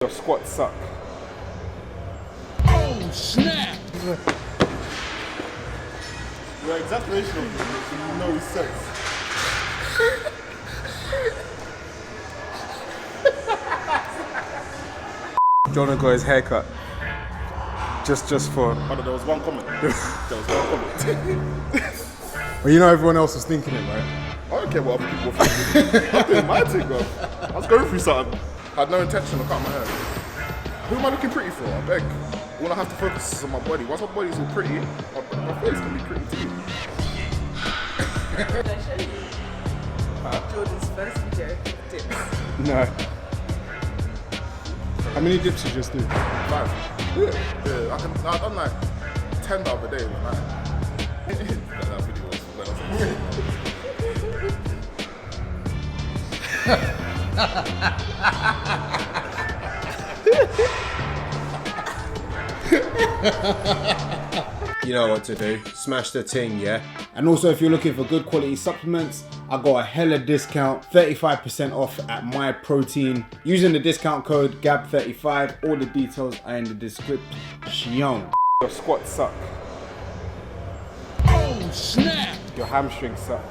Your squats suck. Oh snap! Your exasperation of it, you know it's sex. Jonah got his haircut. Just for. Oh, there was one comment. There was one comment. Well, you know everyone else was thinking it, right? I don't care what other people think. I'm doing my thing, bro. I was going through something. I had no intention of cutting my hair. Who am I looking pretty for? I beg. All I have to focus is on my body. Once my body's all pretty, my face can be pretty too. Can I show you? Jordan's first video of dips. No. How many dips you just do? 5. Yeah. I've done like 10 the other day. Like, that video was when I was You know what to do. Smash the ting, yeah? And also, if you're looking for good quality supplements, I got a hella discount, 35% off at My Protein. Using the discount code GAB35. All the details are in the description. Your squats suck. Oh snap! Your hamstrings suck.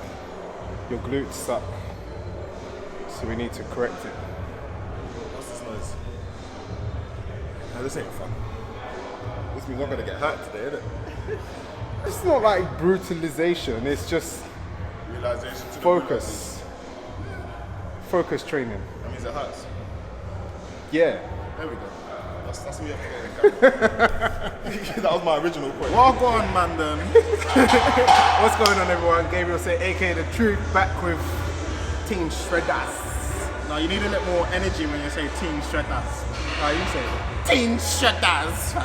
Your glutes suck. So we need to correct it. What's this noise? No, this ain't fun. This means I'm gonna get hurt today, isn't it? It's not like brutalization, it's just Realization to the focus. Focus training. That means it hurts. Yeah. There we go. That's what we have to get. That was my original point. Walk on, man, then. What's going on, everyone? Gabriel say, aka The Truth, back with Team Shredz. Now you need a little more energy when you say Team Shredz. How you say it? Team Shredz.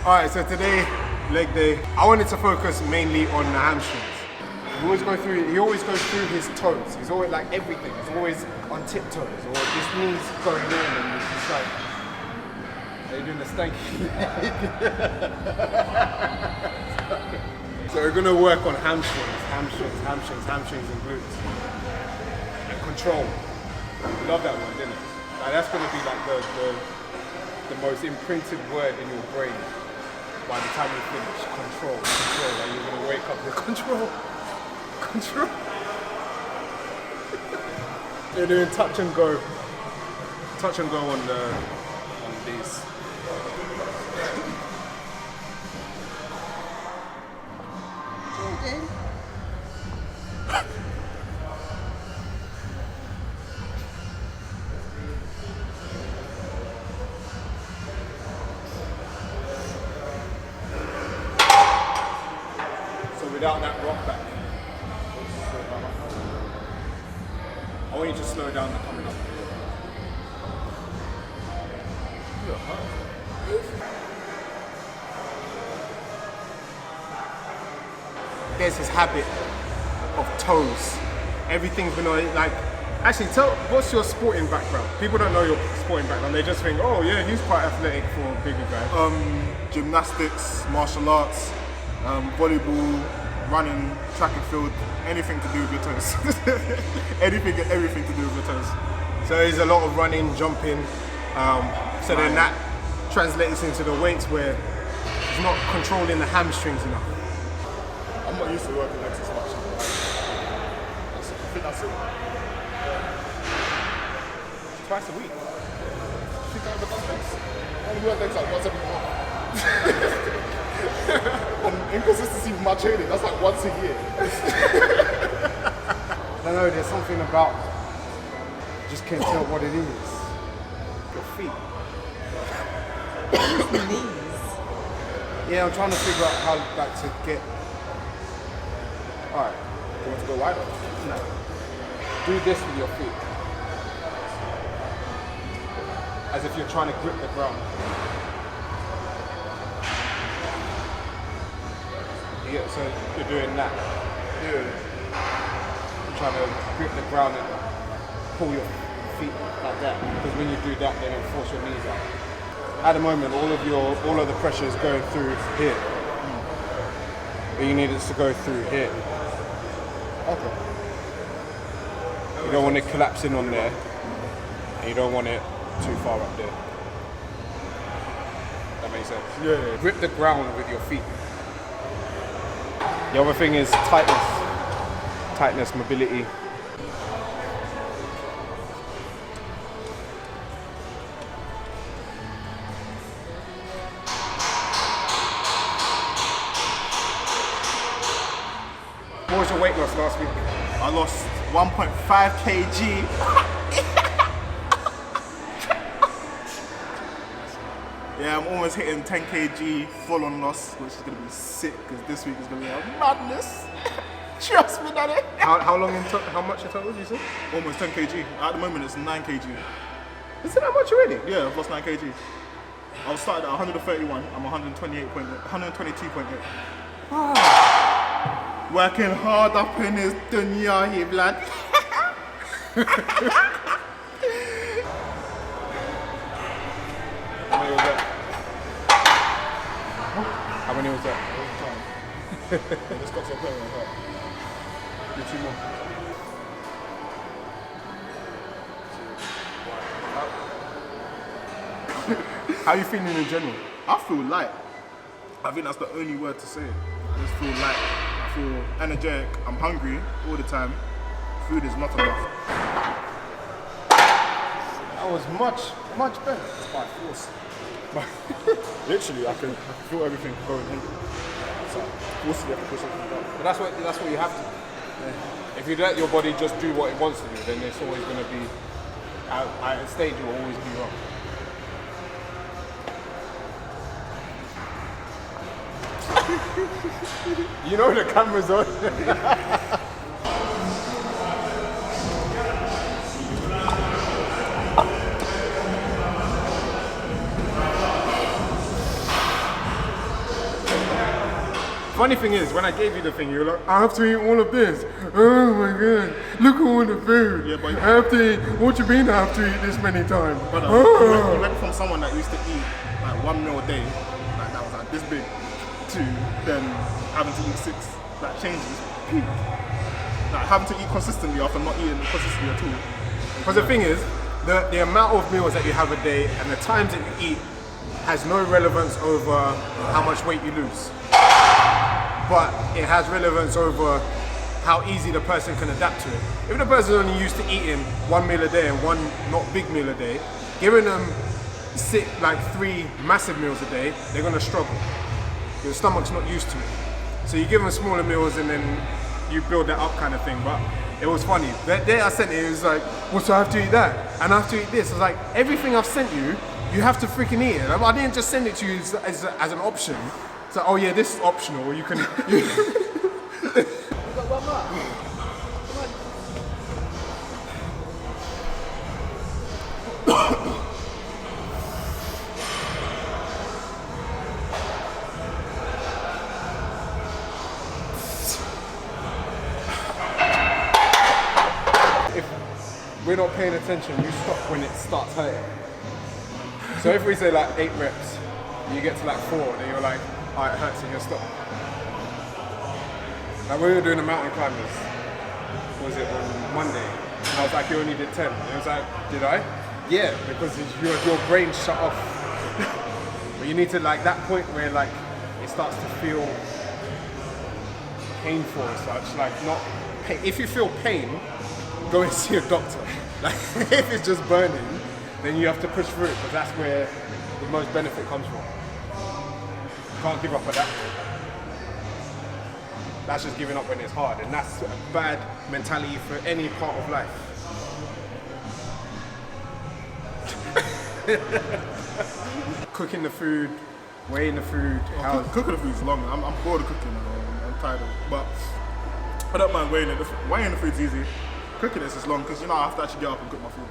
Alright, so today, leg day. I wanted to focus mainly on the hamstrings. He always goes through his toes. He's always like everything. He's always on tiptoes, or his knees going in, and he's just like, are you doing the stanky? So we're gonna work on hamstrings, and glutes. And control. You love that word, didn't it? Like, that's gonna be like the most imprinted word in your brain by the time you finish. Control. Like you're gonna wake up with control. You're doing touch and go on these. Jordan. So without that rock back, I want you to slow down the coming up. There's his habit of toes. Everything's been on, like, actually what's your sporting background? People don't know your sporting background, they just think, oh yeah, he's quite athletic for a bigger guy. Gymnastics, martial arts, volleyball, running, track and field, anything to do with your toes. Everything to do with your toes. So there's a lot of running, jumping, so then that translates into the weights where he's not controlling the hamstrings enough. I'm not used to working legs as much. I think that's it. Twice a week. I think I have legs. I only work legs like once every month. And inconsistency with my training, that's like once a year. I don't know, there's something about, just can't tell what it is. Your feet. Knees. Yeah, I'm trying to figure out how like to get. Alright, You want to go wider? no. Do this with your feet. As if you're trying to grip the ground. Yeah, so you're doing that. Yeah. You're trying to grip the ground and pull your feet like that. Because when you do that, then it'll force your knees out. At the moment, all of the pressure is going through here. But you need it to go through here. Okay. You don't want it collapsing on there. and you don't want it too far up there. That makes sense? Yeah. Grip the ground with your feet. The other thing is tightness. Tightness, mobility. What was your weight loss last week? I lost 1.5 kg. Yeah, I'm almost hitting 10 kg full on loss, which is gonna be sick because this week is gonna be a madness. Trust me, daddy. How long in how much in total did you say? Almost 10 kg. At the moment, it's 9 kg. Is it that much already? Yeah, I've lost 9 kg. I was started at 131. I'm 122.8. Working hard up in his dunya here, blood. How many was that? Just got to a point where I Do 2 more. How are you feeling in general? I feel light. I think that's the only word to say. I just feel light. I feel energetic. I'm hungry all the time. Food is not enough. That was much better. It's by force. Literally, I can feel everything going in. So, force you have to push everything down. But that's what you have to do. If you let your body just do what it wants to do, then it's always going to be, at a stage it will always be wrong. You know the camera's on. Funny thing is, when I gave you the thing, you were like, I have to eat all of this. Oh my god, look at all the food. Yeah, but I have to eat, what do you mean I have to eat this many times? But you went from someone that used to eat like 1 meal a day, like that was like this big, to then having to eat 6. That changes. Like having to eat consistently after not eating consistently at all. Because the thing is, the amount of meals that you have a day and the times that you eat has no relevance over how much weight you lose. But it has relevance over how easy the person can adapt to it. If the person is only used to eating 1 meal a day and 1 not big meal a day, giving them 3 massive meals a day, they're gonna struggle. Your stomach's not used to it. So you give them smaller meals and then you build that up kind of thing. But it was funny. That day I sent it was like, well, so I have to eat that and I have to eat this. I was like, everything I've sent you, you have to freaking eat it. I didn't just send it to you as an option. It's like, oh yeah, this is optional. You can. We've got one more. Come on. If we're not paying attention, you stop when it starts hurting. So if we say like 8 reps, you get to like 4, then you're like, oh, it hurts and you'll stop. Like when we were doing the mountain climbers, was it on Monday? And I was like, you only did 10. And it was like, did I? Yeah, because your brain shut off. But you need to like that point where like it starts to feel painful as such, like not pain. If you feel pain, go and see a doctor. Like if it's just burning, then you have to push through it because that's where the most benefit comes from. You can't give up at that point. That's just giving up when it's hard, and that's a bad mentality for any part of life. Cooking the food, weighing the food. Cooking the food's long. I'm bored of cooking. I'm tired of it. But I don't mind weighing it. Weighing the food's easy. Cooking it's just long because I have to actually get up and cook my food.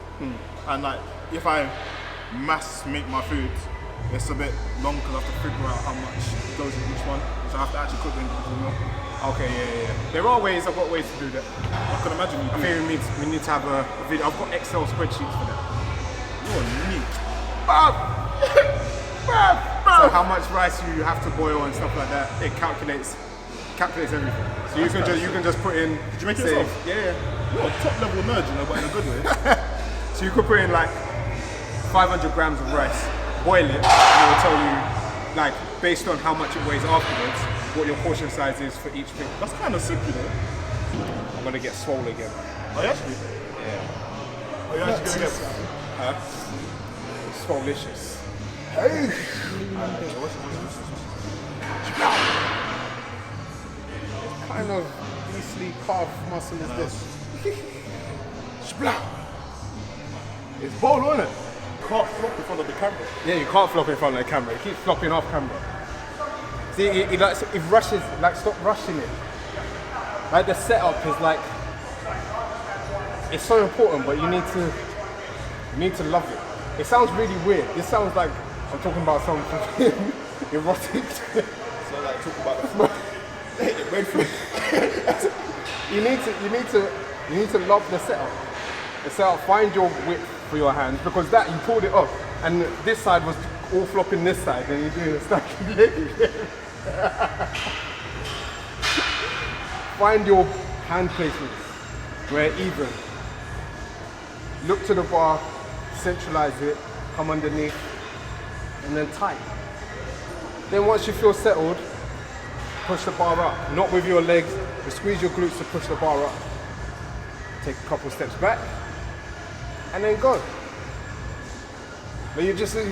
And like if I mass make my food, it's a bit long because I have to figure out how much goes in each one. So I have to actually cook the individual meal. Okay, yeah. There are ways. I've got ways to do that. I can imagine you I do. think we need to have a video. I've got Excel spreadsheets for that. You're neat. So how much rice you have to boil and stuff like that, it calculates everything. So you can just put in. Did you make it say, yourself? Yeah. You're a top level nerd, but in a good way. So So you could put in like 500 grams of rice, boil it, and it will tell you, like, based on how much it weighs afterwards, what your portion size is for each thing. That's kind of sick, you know. I'm gonna get swole again. Oh, you actually? Yeah. Oh, you actually gonna get? Huh? Swolicious. Hey! Kind of beastly calf muscle is this? Splat! It's bold, isn't it? Can't flop in front of the camera. Yeah, you can't flop in front of the camera. It keeps flopping off camera. See, it likes, it rushes, like, stop rushing it. Like, the setup is like, it's so important, but you need to love it. It sounds really weird. This sounds like I'm talking about something erotic. So like talk about the flow. Wait for it. You need to love the setup. The setup, find your width for your hands, because that, you pulled it off, and this side was all flopping this side, and you're doing a stacking leg again. Find your hand placements where even. Look to the bar, centralize it, come underneath, and then tight. Then once you feel settled, push the bar up. Not with your legs, but squeeze your glutes to push the bar up. Take a couple steps back, and then go. But you just Your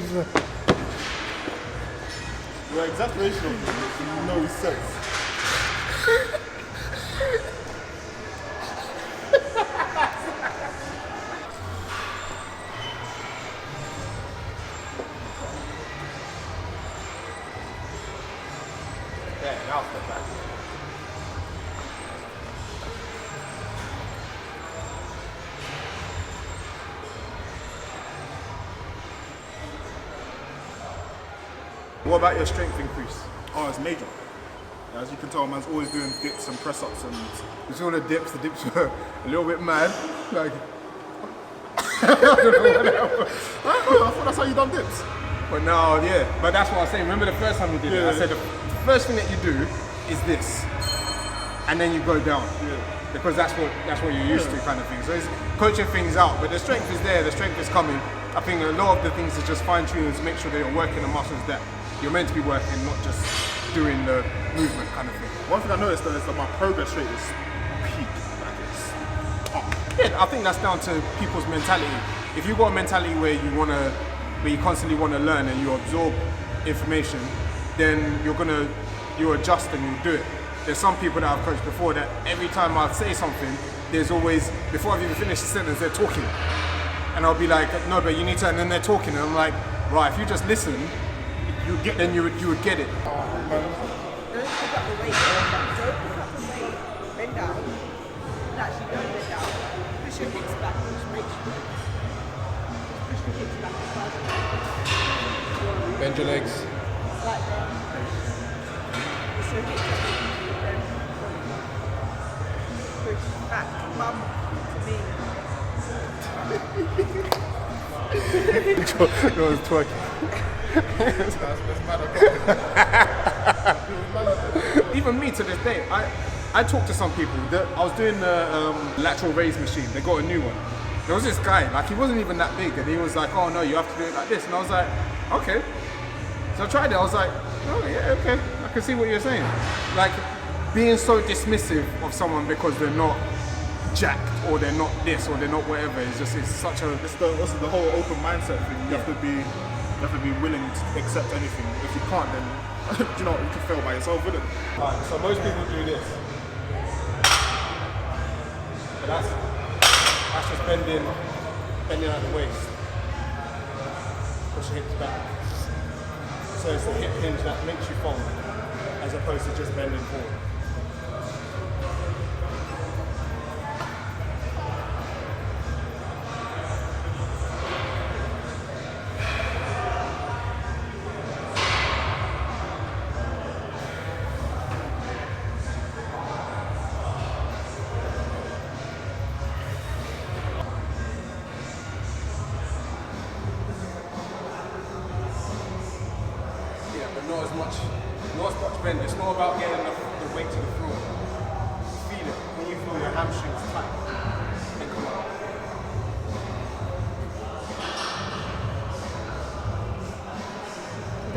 exaggeration of no sense. Yeah, now step back. What about your strength increase? Oh, it's major. As you can tell, man's always doing dips and press ups and. You saw the dips were a little bit mad. Like, I thought that's how you done dips. but now, yeah. But that's what I was saying. Remember the first time we did it? I said the first thing that you do is this, and then you go down. Because that's what you're used to, kind of thing. So it's coaching things out, but the strength is there. The strength is coming. I think a lot of the things is just fine tuning to make sure that you're working the muscles that you're meant to be working, not just doing the movement kind of thing. One thing I noticed though is that my progress rate is peak. Like it's up. Yeah, I think that's down to people's mentality. If you've got a mentality where you constantly want to learn and you absorb information, then you adjust and you do it. There's some people that I've coached before that every time I say something, there's always, before I've even finished the sentence, they're talking. And I'll be like, no, but you need to, and then they're talking, and I'm like, right, if you just listen, you would get it. Don't pick up the weight, don't pick up the weight, bend down. And actually don't bend down. Push your hips back, push your hips back as far as Bend your legs. like that. Push your hips back. Push back, bum to me. No one's twerking. Even me to this day, I talk to some people. I was doing the lateral raise machine. They got a new one. There was this guy, like he wasn't even that big, and he was like, "Oh no, you have to do it like this." And I was like, "Okay." So I tried it. I was like, "Oh yeah, okay. I can see what you're saying." Like being so dismissive of someone because they're not jacked or they're not this or they're not whatever. It's such a. It's the whole open mindset thing. You have to be willing to accept anything. If you can't, then you know you can fail by yourself, wouldn't it? Right, so most people do this. But that's just bending at the waist. Push your hips back. So it's the hip hinge that makes you fold, as opposed to just bending forward. Not as much bend. It's not about getting the weight to the floor. Feel it when you feel your hamstrings tight. Then come up.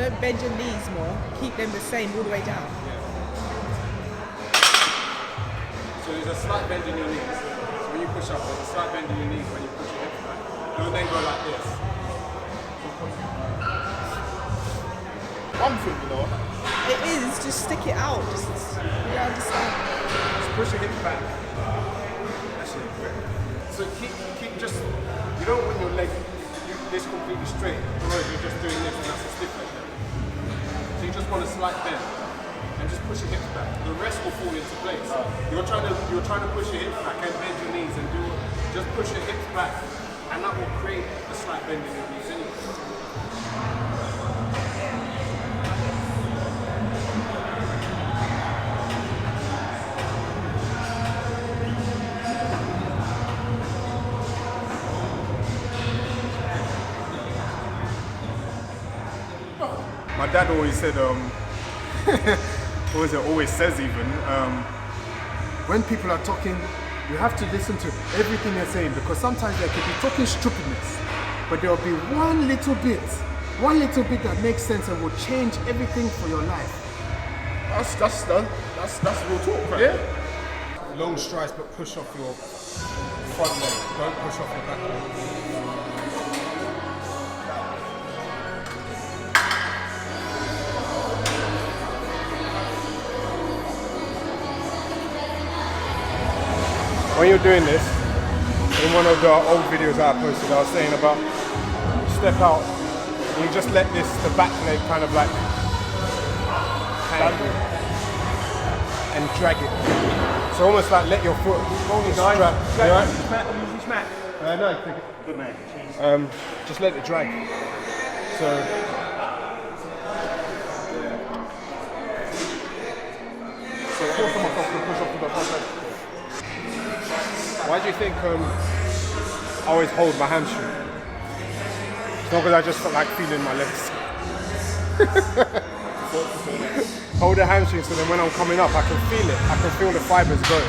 Don't bend your knees more. Keep them the same all the way down. So there's a slight bend in your knees. So when you push up, there's a slight bend in your knees when you push your hips back. Don't then go like this. One thing, you know. It is, just stick it out. Just, you don't understand. Just push your hips back. Actually, great. So keep just, you don't want your leg this completely straight. Otherwise you're just doing this and that's a stiff leg. So you just want a slight bend and just push your hips back. The rest will fall into place. You're trying to push your hips back and bend your knees and just push your hips back, and that will create a slight bend in your knees anyway. My dad always said, always says even, when people are talking, you have to listen to everything they're saying, because sometimes they could be talking stupidness, but there'll be one little bit that makes sense and will change everything for your life. That's real talk, right? Yeah? Long strides, but push off your front leg. Don't push off your back leg. When you're doing this, in one of the old videos I posted, I was saying about step out, and you just let the back leg kind of like hang and drag it. So almost like let your foot strap. You alright? Smack. No, good man. Just let it drag. So. Why do you think I always hold my hamstring? It's not because I just felt like feeling my legs. Hold the hamstring so then when I'm coming up I can feel it. I can feel the fibers going.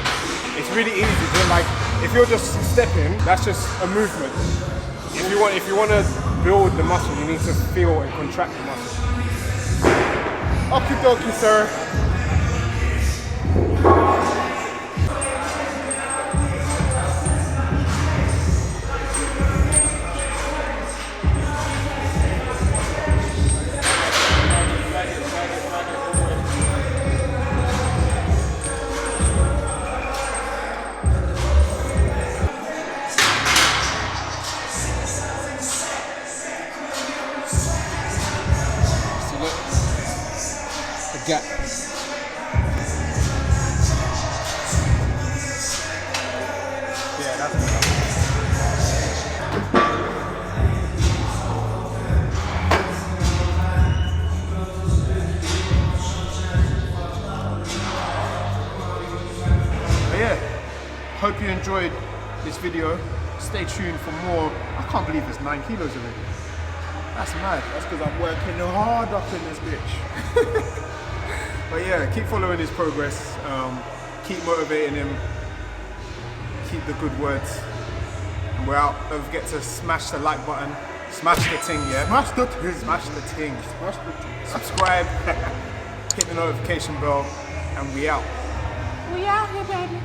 It's really easy to like, if you're just stepping, that's just a movement. If you want to build the muscle, you need to feel and contract the muscle. Okie dokie, sir. Gap. Yeah, that's enough. But yeah, hope you enjoyed this video. Stay tuned for more. I can't believe it's 9 kilos already. That's mad. That's because I'm working hard up in this bitch. But yeah, keep following his progress, keep motivating him, keep the good words, and we're out. Don't forget to smash the like button, smash the ting, yeah? Smash the ting. Smash the ting. Smash the ting. Subscribe, hit the notification bell, and we out. We out here, baby.